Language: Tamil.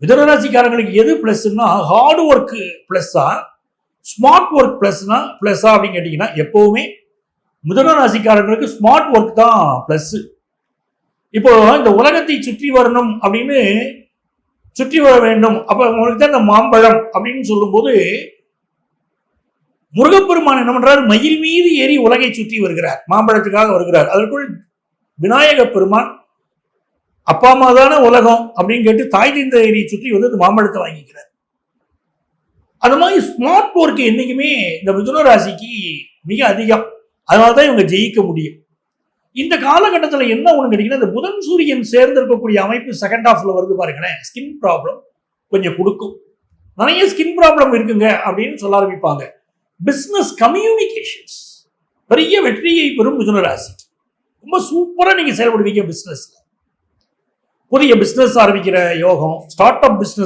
மிதுன ராசிக்காரங்களுக்கு எது பிளஸ்ன்னா ஹார்ட் ஒர்க் பிளஸ்ஸா ஸ்மார்ட் ஒர்க் பிளஸ்ஸா அப்படின்னு கேட்டீங்கன்னா எப்பவுமே மிதுன ராசிக்காரங்களுக்கு ஸ்மார்ட் ஒர்க் தான் பிளஸ். இப்போ இந்த உலகத்தை சுற்றி வரணும் அப்படின்னு சுற்றி வர வேண்டும், அப்ப உங்களுக்கு தான் இந்த மாம்பழம் அப்படின்னு சொல்லும்போது முருகப்பெருமான் என்ன பண்றாரு, மயில் மீது ஏறி உலகை சுற்றி வருகிறார், மாம்பழத்துக்காக வருகிறார். அதற்குள் விநாயக பெருமான் அப்பா அம்மா தானே உலகம் அப்படின்னு கேட்டு தாய் தந்தையை சுற்றி வந்து இந்த மாம்பழத்தை வாங்கிக்கிறார். அது மாதிரி ஸ்மார்ட் ஒர்க் என்னைக்குமே இந்த மிதுன ராசிக்கு மிக அதிகம். அதனாலதான் இவங்க ஜெயிக்க முடியும். இந்த காலகட்டத்தில் என்ன ஒண்ணு கேட்டீங்கன்னா, இந்த புதன் சூரியன் சேர்ந்து இருக்கக்கூடிய அமைப்பு செகண்ட் ஹாஃப்ல வருது பாருங்களேன், ஸ்கின் ப்ராப்ளம் கொஞ்சம் கொடுக்கும். நிறைய ஸ்கின் ப்ராப்ளம் இருக்குங்க அப்படின்னு சொல்ல ஆரம்பிப்பாங்க. பிசினஸ் கம்யூனிகேஷன்ஸ் பெரிய வெற்றியை பெறும் மிதுன ராசி. ரொம்ப சூப்பரா நீங்க செயல்படுவீங்க பிசினஸ்ல. புதிய பிசினஸ் ஆரம்பிக்கிற யோகம், ஸ்டார்ட் அப் பிசினஸ்